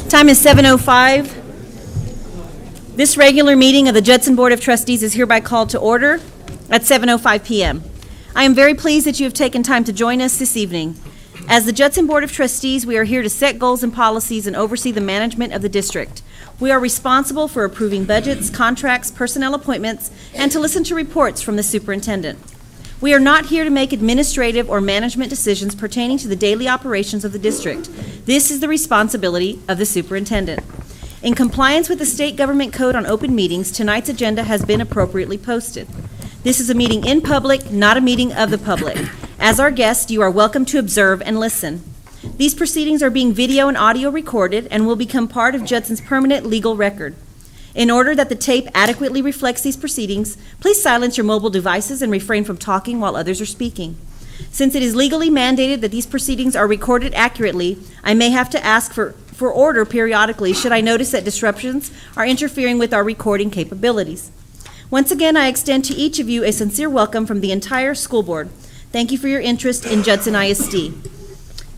Time is 7:05. This regular meeting of the Judson Board of Trustees is hereby called to order at 7:05 p.m. I am very pleased that you have taken time to join us this evening. As the Judson Board of Trustees, we are here to set goals and policies and oversee the management of the district. We are responsible for approving budgets, contracts, personnel appointments, and to listen to reports from the superintendent. We are not here to make administrative or management decisions pertaining to the daily operations of the district. This is the responsibility of the superintendent. In compliance with the State Government Code on Open Meetings, tonight's agenda has been appropriately posted. This is a meeting in public, not a meeting of the public. As our guest, you are welcome to observe and listen. These proceedings are being video and audio recorded and will become part of Judson's permanent legal record. In order that the tape adequately reflects these proceedings, please silence your mobile devices and refrain from talking while others are speaking. Since it is legally mandated that these proceedings are recorded accurately, I may have to ask for order periodically should I notice that disruptions are interfering with our recording capabilities. Once again, I extend to each of you a sincere welcome from the entire school board. Thank you for your interest in Judson ISD.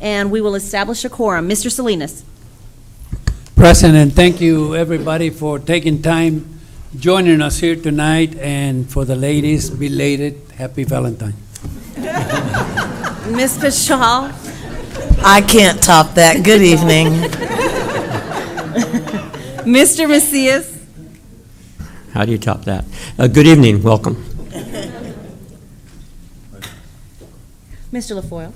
And we will establish a quorum. Mr. Salinas. President, thank you everybody for taking time joining us here tonight, and for the ladies, belated Happy Valentine. Ms. Pashal. I can't top that. Good evening. Mr. Macias. How do you top that? Good evening, welcome. Mr. LaFoyle.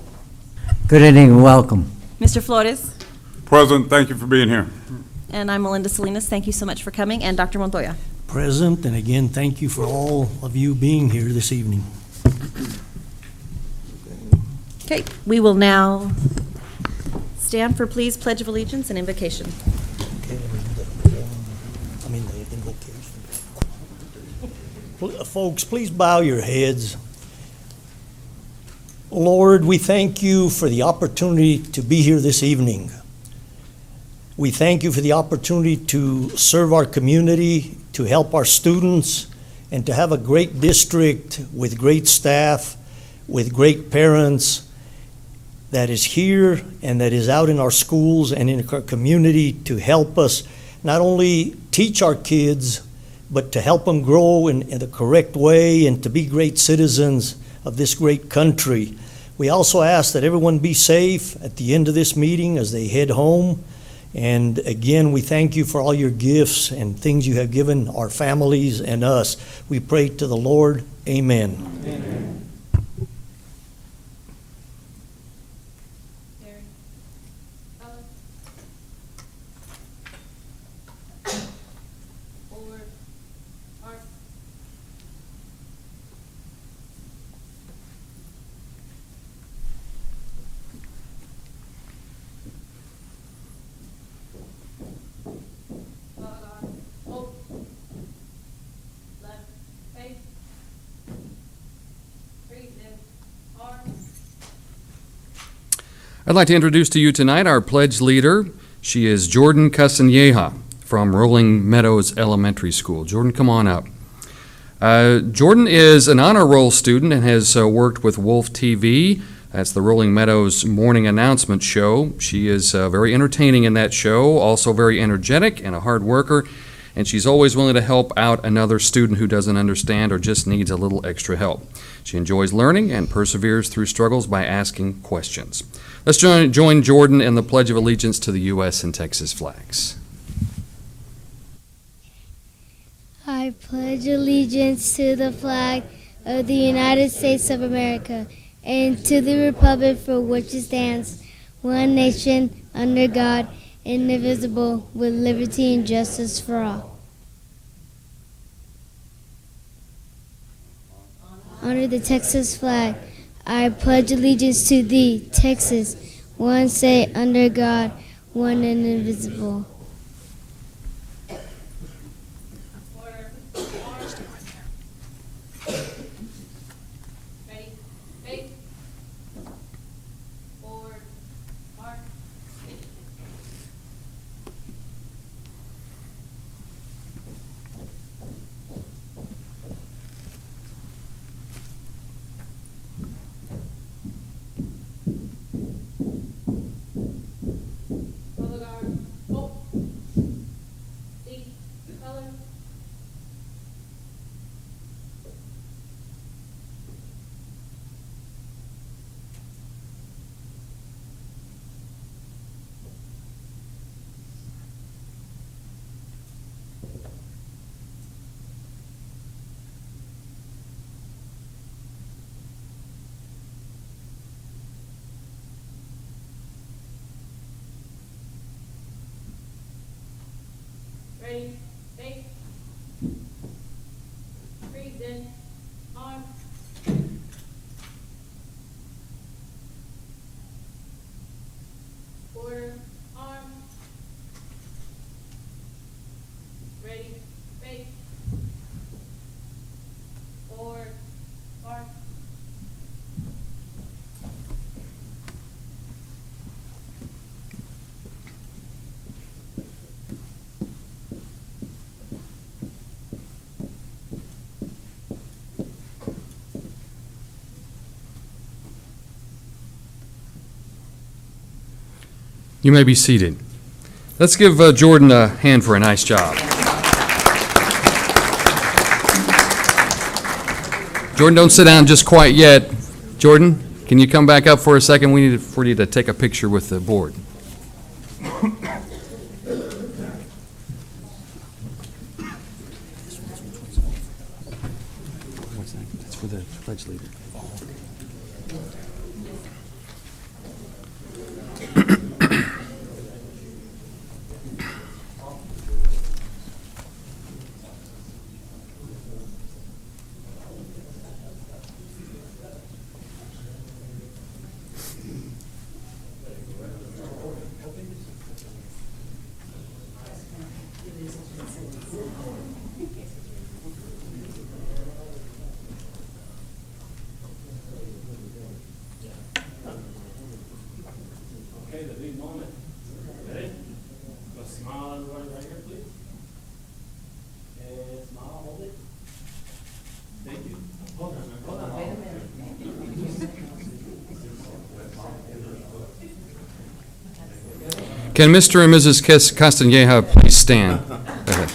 Good evening, welcome. Mr. Flores. President, thank you for being here. And I'm Melinda Salinas. Thank you so much for coming. And Dr. Montoya. Present, and again, thank you for all of you being here this evening. Okay, we will now stand for please Pledge of Allegiance and invocation. Folks, please bow your heads. Lord, we thank you for the opportunity to be here this evening. We thank you for the opportunity to serve our community, to help our students, and to have a great district with great staff, with great parents that is here and that is out in our schools and in our community to help us not only teach our kids, but to help them grow in the correct way and to be great citizens of this great country. We also ask that everyone be safe at the end of this meeting as they head home. And again, we thank you for all your gifts and things you have given our families and us. We pray to the Lord. Amen. Amen. I'd like to introduce to you tonight our pledge leader. She is Jordan Casaneja from Rolling Meadows Elementary School. Jordan, come on up. Jordan is an honor roll student and has worked with Wolf TV. That's the Rolling Meadows morning announcement show. She is very entertaining in that show, also very energetic and a hard worker, and she's always willing to help out another student who doesn't understand or just needs a little extra help. She enjoys learning and perseveres through struggles by asking questions. Let's join Jordan in the Pledge of Allegiance to the U.S. and Texas flags. I pledge allegiance to the flag of the United States of America and to the republic for which it stands, one nation, under God, indivisible, with liberty and justice for all. Honor the Texas flag. I pledge allegiance to thee, Texas, one state under God, one and indivisible. Color guard. Oh. Ready, take. Breathe in, arm. Order, arm. Ready, face. Forward, arm. You may be seated. Let's give Jordan a hand for a nice job. Jordan, don't sit down just quite yet. Jordan, can you come back up for a second? We need for you to take a picture with the board. What's that? That's for the pledge leader. Okay, the big moment. Ready? Go smile, everybody, right here, please. And smile, hold it. Thank you. Hold on, wait a minute. Can Mr. and Mrs. Castañeda please stand? Go ahead.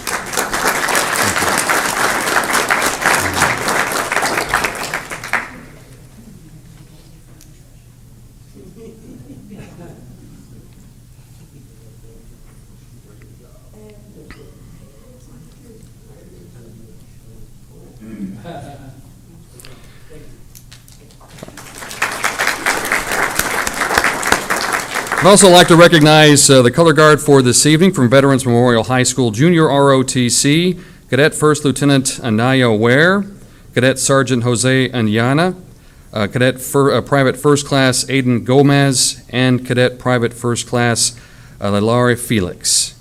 I'd also like to recognize the color guard for this evening from Veterans Memorial High School Junior ROTC, Cadet First Lieutenant Anaya Ware, Cadet Sergeant Jose Anyana, Private First Class Aiden Gomez, and Cadet Private First Class Lalare Felix.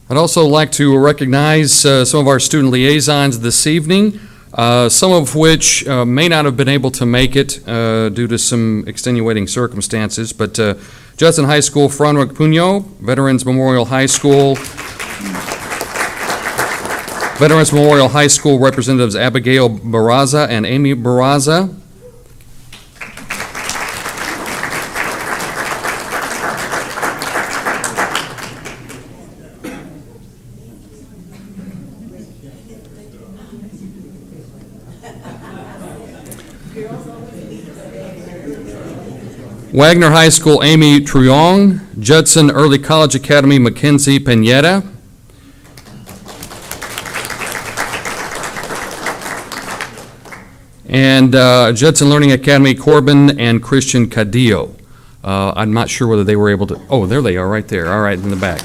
I'd also like to recognize some of our student liaisons this evening, some of which may not have been able to make it due to some extenuating circumstances, but Judson High School, Fran Puño, Veterans Memorial High School, Representatives Abigail Barraza and Amy Barraza, Wagner High School, Amy Truong, Judson Early College Academy, Mackenzie Pineda, and Judson Learning Academy, Corbin and Christian Cadillo. I'm not sure whether they were able to, oh, there they are right there, all right, in the back.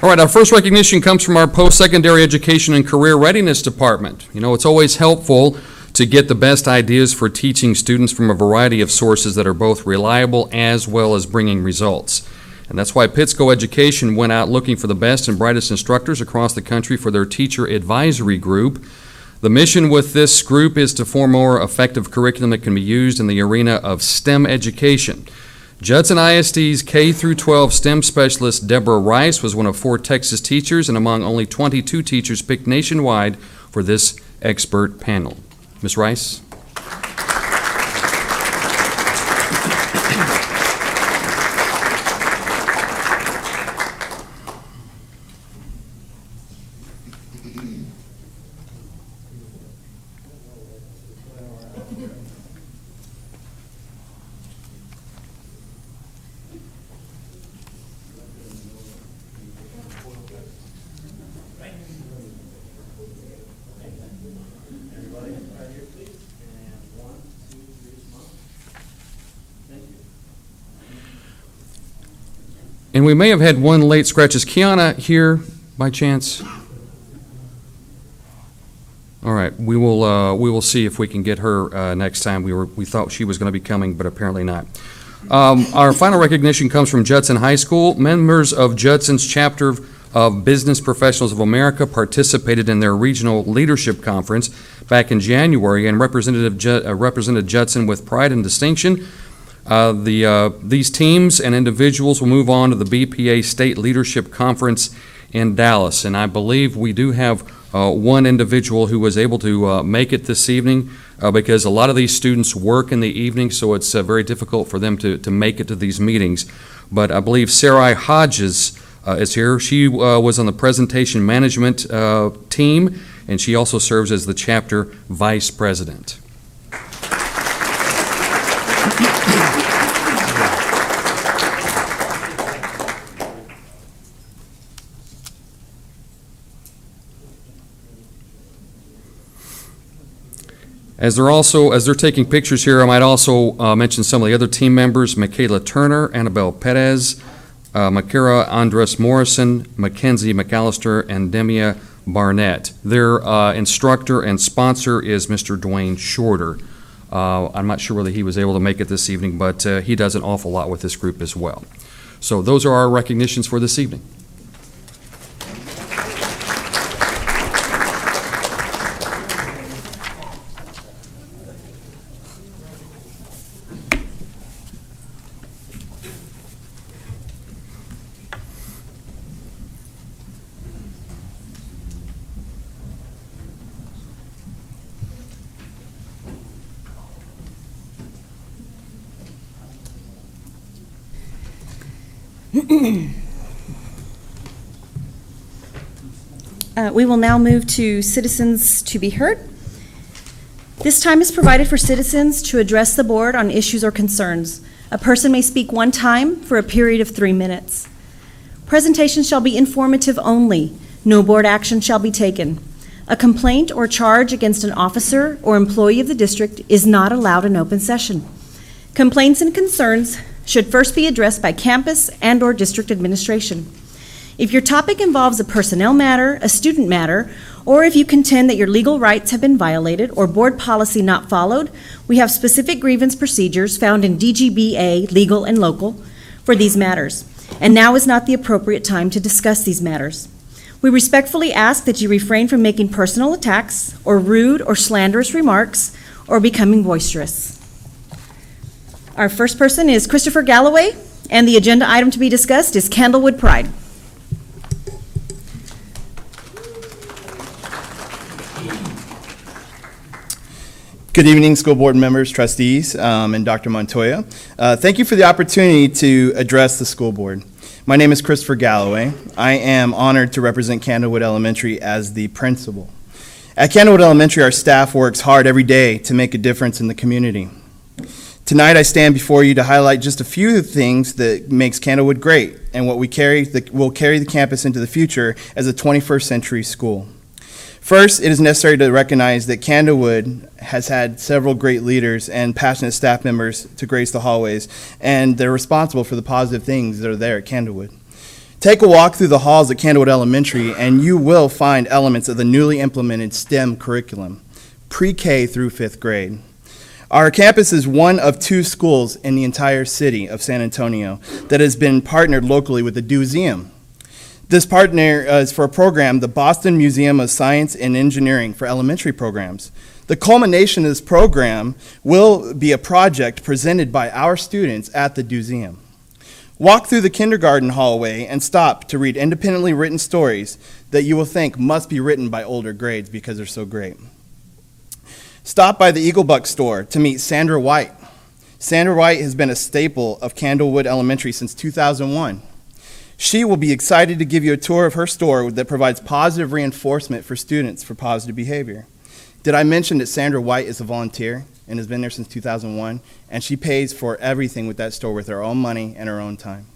All right, our first recognition comes from our Post-Secondary Education and Career Readiness Department. You know, it's always helpful to get the best ideas for teaching students from a variety of sources that are both reliable as well as bringing results. And that's why Pittsco Education went out looking for the best and brightest instructors across the country for their teacher advisory group. The mission with this group is to form more effective curriculum that can be used in the arena of STEM education. Judson ISD's K-12 STEM specialist Deborah Rice was one of 4 Texas teachers and among only 22 teachers picked nationwide for this expert panel. Ms. Rice? And we may have had one late scratch. Is Kiana here by chance? All right, we will see if we can get her next time. We thought she was going to be coming, but apparently not. Our final recognition comes from Judson High School. Members of Judson's chapter of Business Professionals of America participated in their regional leadership conference back in January and represented Judson with pride and distinction. These teams and individuals will move on to the BPA State Leadership Conference in Dallas, and I believe we do have one individual who was able to make it this evening because a lot of these students work in the evening, so it's very difficult for them to make it to these meetings. But I believe Sarai Hodges is here. She was on the presentation management team, and she also serves as the chapter vice president. As they're taking pictures here, I might also mention some of the other team members: Michaela Turner, Annabelle Perez, Makira Andres Morrison, Mackenzie McAllister, and Demia Barnett. Their instructor and sponsor is Mr. Dwayne Shorter. I'm not sure whether he was able to make it this evening, but he does an awful lot with this group as well. So those are our recognitions for this evening. We will now move to citizens to be heard. This time is provided for citizens to address the board on issues or concerns. A person may speak one time for a period of 3 minutes. Presentations shall be informative only. No board action shall be taken. A complaint or charge against an officer or employee of the district is not allowed in open session. Complaints and concerns should first be addressed by campus and/or district administration. If your topic involves a personnel matter, a student matter, or if you contend that your legal rights have been violated or board policy not followed, we have specific grievance procedures found in DGBA Legal and Local for these matters. And now is not the appropriate time to discuss these matters. We respectfully ask that you refrain from making personal attacks or rude or slanderous remarks or becoming boisterous. Our first person is Christopher Galloway, and the agenda item to be discussed is Candlewood Pride. Good evening, school board members, trustees, and Dr. Montoya. Thank you for the opportunity to address the school board. My name is Christopher Galloway. I am honored to represent Candlewood Elementary as the principal. At Candlewood Elementary, our staff works hard every day to make a difference in the community. Tonight, I stand before you to highlight just a few things that makes Candlewood great and what will carry the campus into the future as a 21st century school. First, it is necessary to recognize that Candlewood has had several great leaders and passionate staff members to grace the hallways, and they're responsible for the positive things that are there at Candlewood. Take a walk through the halls at Candlewood Elementary, and you will find elements of the newly implemented STEM curriculum, pre-K through 5th grade. Our campus is one of 2 schools in the entire city of San Antonio that has been partnered locally with the Museum. This partner is for a program, the Boston Museum of Science and Engineering for elementary programs. The culmination of this program will be a project presented by our students at the museum. Walk through the kindergarten hallway and stop to read independently written stories that you will think must be written by older grades because they're so great. Stop by the Eagle Buck store to meet Sandra White. Sandra White has been a staple of Candlewood Elementary since 2001. She will be excited to give you a tour of her store that provides positive reinforcement for students for positive behavior. Did I mention that Sandra White is a volunteer and has been there since 2001, and she pays for everything with that store with her own money and her own time.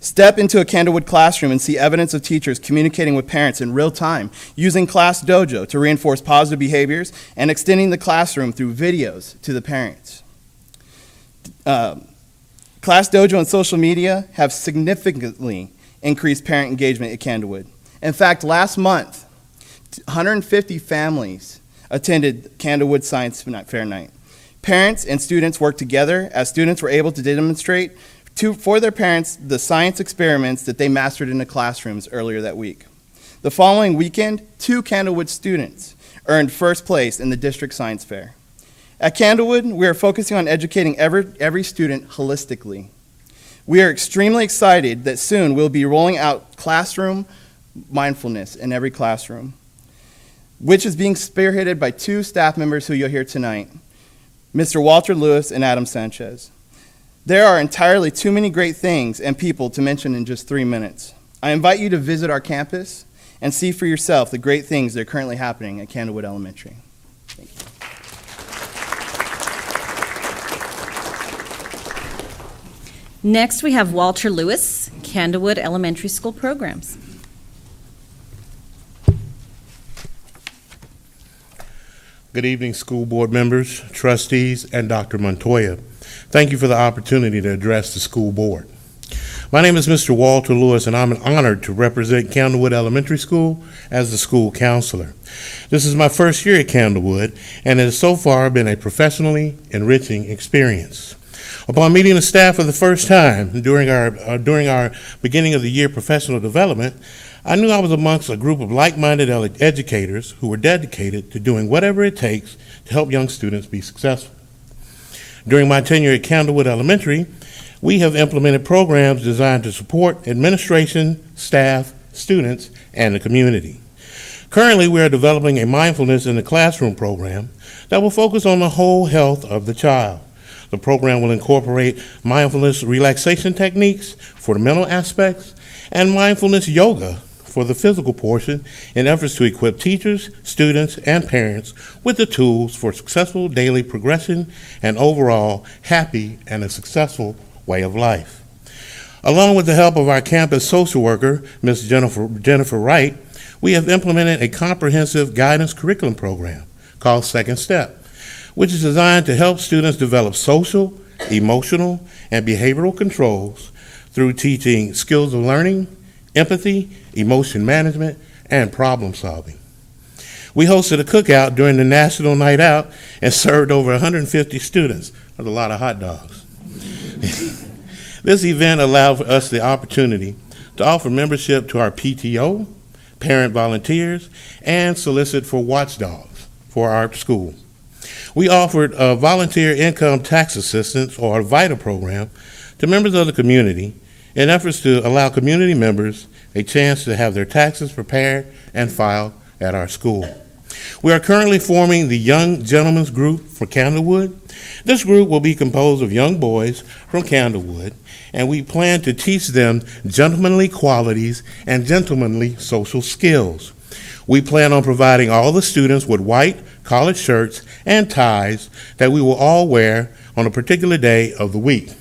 Step into a Candlewood classroom and see evidence of teachers communicating with parents in real time, using Class Dojo to reinforce positive behaviors and extending the classroom through videos to the parents. Class Dojo and social media have significantly increased parent engagement at Candlewood. In fact, last month, 150 families attended Candlewood Science Fair Night. Parents and students worked together as students were able to demonstrate for their parents the science experiments that they mastered in the classrooms earlier that week. The following weekend, 2 Candlewood students earned first place in the district science fair. At Candlewood, we are focusing on educating every student holistically. We are extremely excited that soon we'll be rolling out classroom mindfulness in every classroom, which is being spearheaded by 2 staff members who you'll hear tonight, Mr. Walter Lewis and Adam Sanchez. There are entirely too many great things and people to mention in just 3 minutes. I invite you to visit our campus and see for yourself the great things that are currently happening at Candlewood Elementary. Thank you. Next, we have Walter Lewis, Candlewood Elementary School Programs. Good evening, school board members, trustees, and Dr. Montoya. Thank you for the opportunity to address the school board. My name is Mr. Walter Lewis, and I'm honored to represent Candlewood Elementary School as the school counselor. This is my first year at Candlewood, and it has so far been a professionally enriching experience. Upon meeting the staff for the first time during our beginning of the year professional development, I knew I was amongst a group of like-minded educators who were dedicated to doing whatever it takes to help young students be successful. During my tenure at Candlewood Elementary, we have implemented programs designed to support administration, staff, students, and the community. Currently, we are developing a mindfulness in the classroom program that will focus on the whole health of the child. The program will incorporate mindfulness relaxation techniques for the mental aspects and mindfulness yoga for the physical portion in efforts to equip teachers, students, and parents with the tools for successful daily progression and overall happy and a successful way of life. Along with the help of our campus social worker, Ms. Jennifer Wright, we have implemented a comprehensive guidance curriculum program called Second Step, which is designed to help students develop social, emotional, and behavioral controls through teaching skills of learning, empathy, emotion management, and problem solving. We hosted a cookout during the National Night Out and served over 150 students. That's a lot of hot dogs. This event allowed us the opportunity to offer membership to our PTO, parent volunteers, and solicit for watchdogs for our school. We offered a volunteer income tax assistance, or VITA program, to members of the community in efforts to allow community members a chance to have their taxes prepared and filed at our school. We are currently forming the Young Gentlemen's Group for Candlewood. This group will be composed of young boys from Candlewood, and we plan to teach them gentlemanly qualities and gentlemanly social skills. We plan on providing all the students with white collared shirts and ties that we will all wear on a particular day of the week.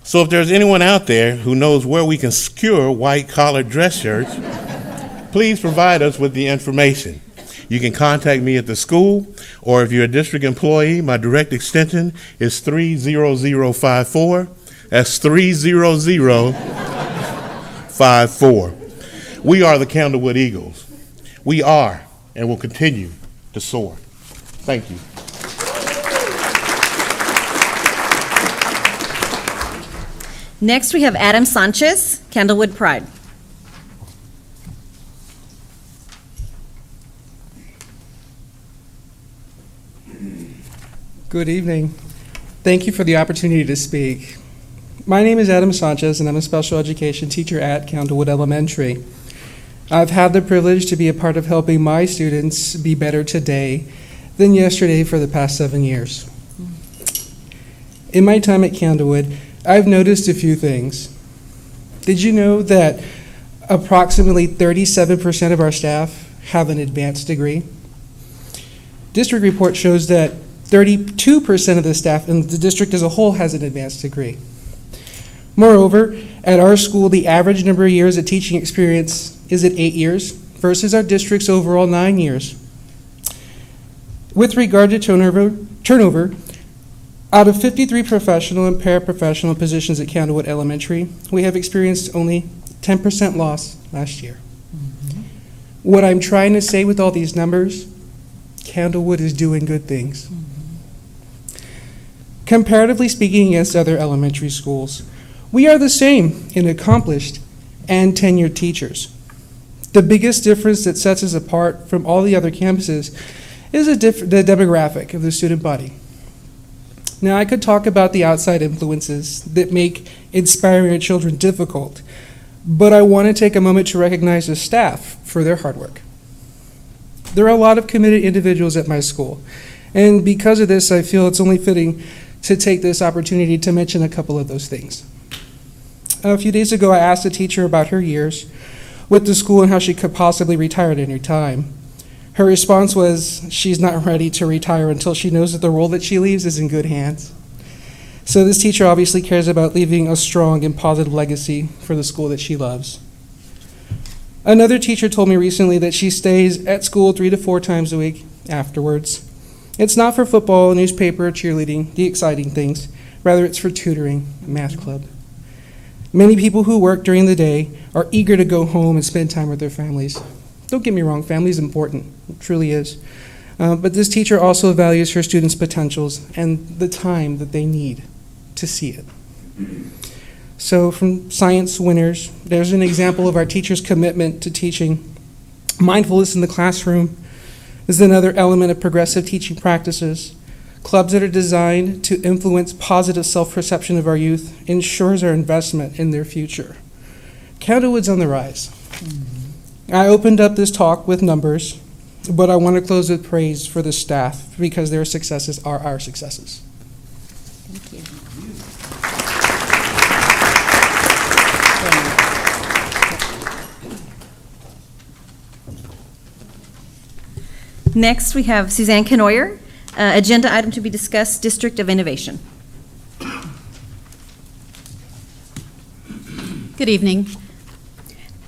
So if there's anyone out there who knows where we can secure white collared dress shirts, please provide us with the information. You can contact me at the school, or if you're a district employee, my direct extension is 30054. That's 30054. We are the Candlewood Eagles. We are and will continue to soar. Thank you. Next, we have Adam Sanchez, Candlewood Pride. Good evening. Thank you for the opportunity to speak. My name is Adam Sanchez, and I'm a special education teacher at Candlewood Elementary. I've had the privilege to be a part of helping my students be better today than yesterday for the past 7 years. In my time at Candlewood, I've noticed a few things. Did you know that approximately 37% of our staff have an advanced degree? District report shows that 32% of the staff in the district as a whole has an advanced degree. Moreover, at our school, the average number of years of teaching experience is at 8 years versus our district's overall 9 years. With regard to turnover, Out of 53 professional and paraprofessional positions at Candlewood Elementary, we have experienced only 10% loss last year. What I'm trying to say with all these numbers, Candlewood is doing good things. Comparatively speaking against other elementary schools, we are the same in accomplished and tenured teachers. The biggest difference that sets us apart from all the other campuses is the demographic of the student body. Now, I could talk about the outside influences that make inspiring our children difficult, but I want to take a moment to recognize the staff for their hard work. There are a lot of committed individuals at my school, and because of this, I feel it's only fitting to take this opportunity to mention a couple of those things. A few days ago, I asked a teacher about her years with the school and how she could possibly retire at any time. Her response was she's not ready to retire until she knows that the role that she leaves is in good hands. So this teacher obviously cares about leaving a strong and positive legacy for the school that she loves. Another teacher told me recently that she stays at school 3 to 4 times a week afterwards. It's not for football, newspaper, cheerleading, the exciting things. Rather, it's for tutoring, math club. Many people who work during the day are eager to go home and spend time with their families. Don't get me wrong, family is important, it truly is. But this teacher also values her students' potentials and the time that they need to see it. So from science winners, there's an example of our teachers' commitment to teaching. Mindfulness in the classroom is another element of progressive teaching practices. Clubs that are designed to influence positive self-perception of our youth ensures our investment in their future. Candlewood's on the rise. I opened up this talk with numbers, but I want to close with praise for the staff because their successes are our successes. Thank you. Next, we have Suzanne Kenoyer, agenda item to be discussed, District of Innovation. Good evening.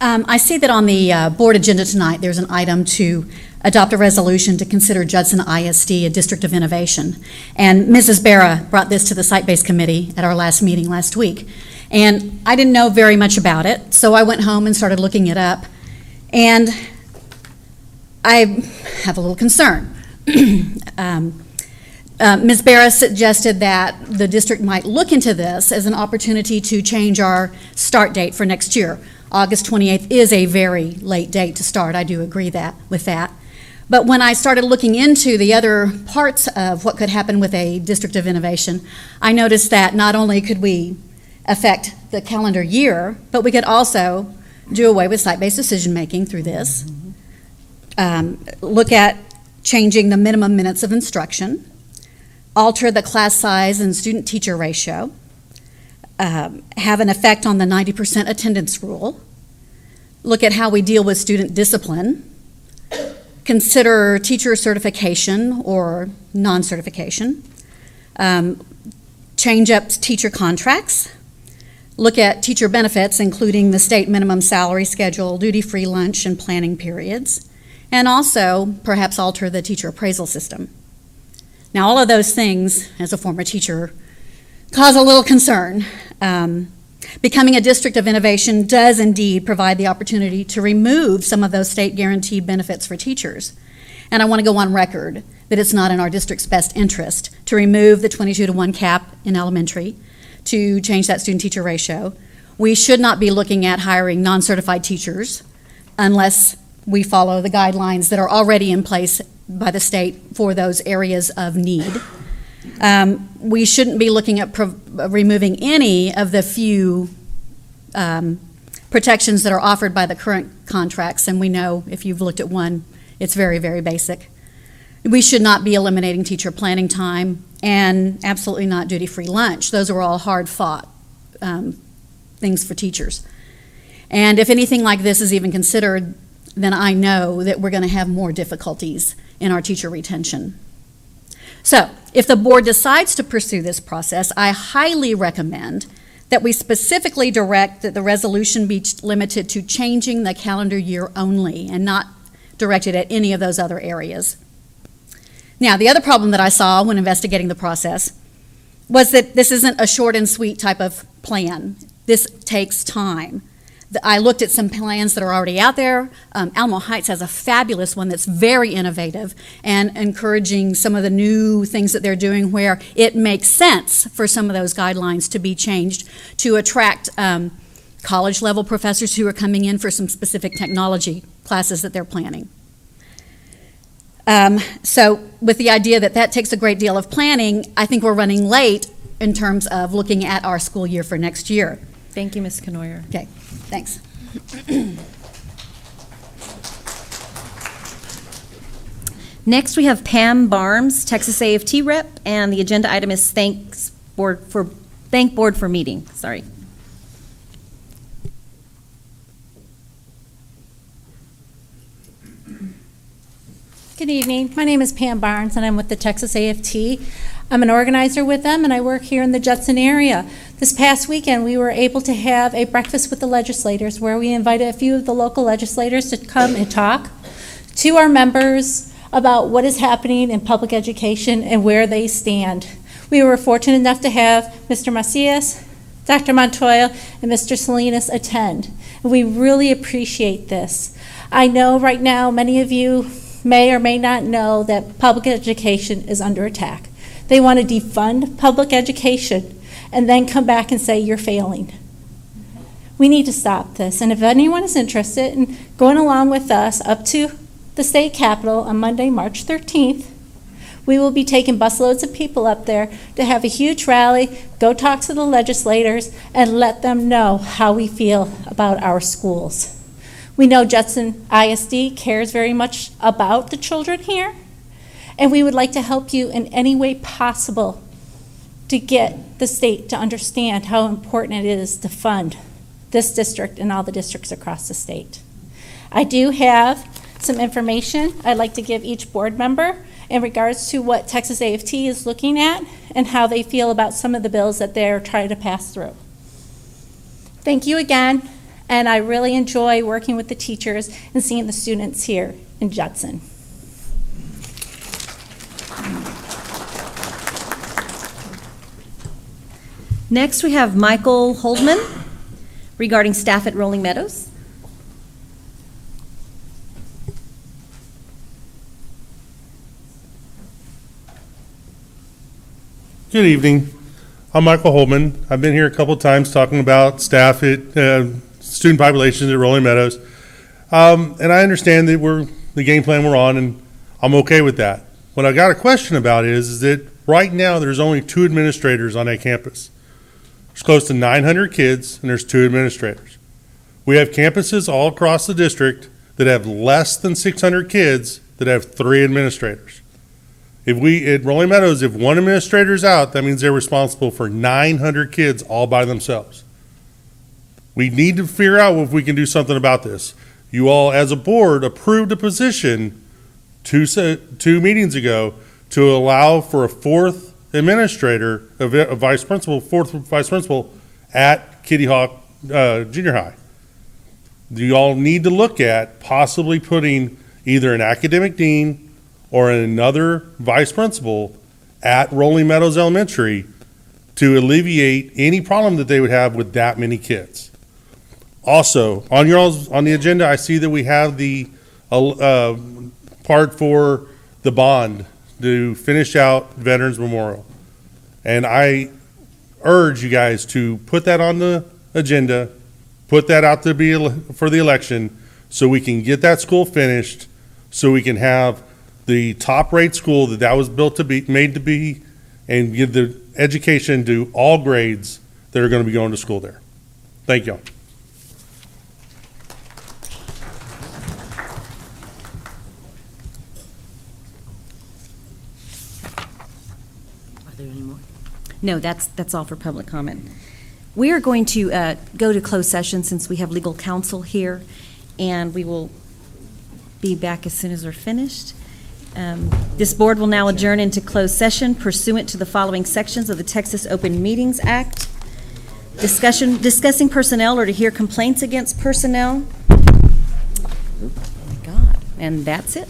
I see that on the board agenda tonight, there's an item to adopt a resolution to consider Judson ISD a District of Innovation. And Mrs. Barra brought this to the Site-Based Committee at our last meeting last week. And I didn't know very much about it, so I went home and started looking it up. And I have a little concern. Ms. Barra suggested that the district might look into this as an opportunity to change our start date for next year. August 28th is a very late date to start. I do agree with that. But when I started looking into the other parts of what could happen with a District of Innovation, I noticed that not only could we affect the calendar year, but we could also do away with site-based decision-making through this. Look at changing the minimum minutes of instruction, alter the class size and student-teacher ratio, have an effect on the 90% attendance rule, look at how we deal with student discipline, consider teacher certification or non-certification, change up teacher contracts, look at teacher benefits, including the state minimum salary schedule, duty-free lunch, and planning periods, and also perhaps alter the teacher appraisal system. Now, all of those things, as a former teacher, cause a little concern. Becoming a District of Innovation does indeed provide the opportunity to remove some of those state-guaranteed benefits for teachers. And I want to go on record that it's not in our district's best interest to remove the 22-to-1 cap in elementary, to change that student-teacher ratio. We should not be looking at hiring non-certified teachers unless we follow the guidelines that are already in place by the state for those areas of need. We shouldn't be looking at removing any of the few protections that are offered by the current contracts, and we know if you've looked at one, it's very, very basic. We should not be eliminating teacher planning time, and absolutely not duty-free lunch. Those are all hard-fought things for teachers. And if anything like this is even considered, then I know that we're going to have more difficulties in our teacher retention. So, if the board decides to pursue this process, I highly recommend that we specifically direct that the resolution be limited to changing the calendar year only and not directed at any of those other areas. Now, the other problem that I saw when investigating the process was that this isn't a short and sweet type of plan. This takes time. I looked at some plans that are already out there. Alamo Heights has a fabulous one that's very innovative and encouraging some of the new things that they're doing where it makes sense for some of those guidelines to be changed to attract college-level professors who are coming in for some specific technology classes that they're planning. So with the idea that that takes a great deal of planning, I think we're running late in terms of looking at our school year for next year. Thank you, Ms. Knoyer. Okay, thanks. Next, we have Pam Barnes, Texas AFT rep, and the agenda item is thank board for meeting. Sorry. Good evening. My name is Pam Barnes, and I'm with the Texas AFT. I'm an organizer with them, and I work here in the Judson area. This past weekend, we were able to have a breakfast with the legislators where we invited a few of the local legislators to come and talk to our members about what is happening in public education and where they stand. We were fortunate enough to have Mr. Macias, Dr. Montoya, and Mr. Salinas attend. And we really appreciate this. I know right now many of you may or may not know that public education is under attack. They want to defund public education and then come back and say you're failing. We need to stop this. And if anyone is interested in going along with us up to the state capitol on Monday, March 13th, we will be taking busloads of people up there to have a huge rally, go talk to the legislators, and let them know how we feel about our schools. We know Judson ISD cares very much about the children here, and we would like to help you in any way possible to get the state to understand how important it is to fund this district and all the districts across the state. I do have some information I'd like to give each board member in regards to what Texas AFT is looking at and how they feel about some of the bills that they're trying to pass through. Thank you again. And I really enjoy working with the teachers and seeing the students here in Judson. Next, we have Michael Holdman regarding staff at Rolling Meadows. Good evening. I'm Michael Holman. I've been here a couple of times talking about staff at student populations at Rolling Meadows. And I understand that the game plan we're on, and I'm okay with that. What I got a question about is that right now there's only 2 administrators on that campus. There's close to 900 kids, and there's 2 administrators. We have campuses all across the district that have less than 600 kids that have 3 administrators. At Rolling Meadows, if 1 administrator is out, that means they're responsible for 900 kids all by themselves. We need to figure out if we can do something about this. You all, as a board, approved a position 2 meetings ago to allow for a 4th administrator, a vice principal, 4th vice principal at Kitty Hawk Junior High. You all need to look at possibly putting either an academic dean or another vice principal at Rolling Meadows Elementary to alleviate any problem that they would have with that many kids. Also, on the agenda, I see that we have the part for the bond to finish out Veterans Memorial. And I urge you guys to put that on the agenda, put that out to be for the election so we can get that school finished, so we can have the top-rate school that was made to be, and give the education to all grades that are going to be going to school there. Thank y'all. Are there any more? No, that's all for public comment. We are going to go to closed session since we have legal counsel here, and we will be back as soon as we're finished. This board will now adjourn into closed session pursuant to the following sections of the Texas Open Meetings Act. Discussing personnel or to hear complaints against personnel. Oh my God. And that's it.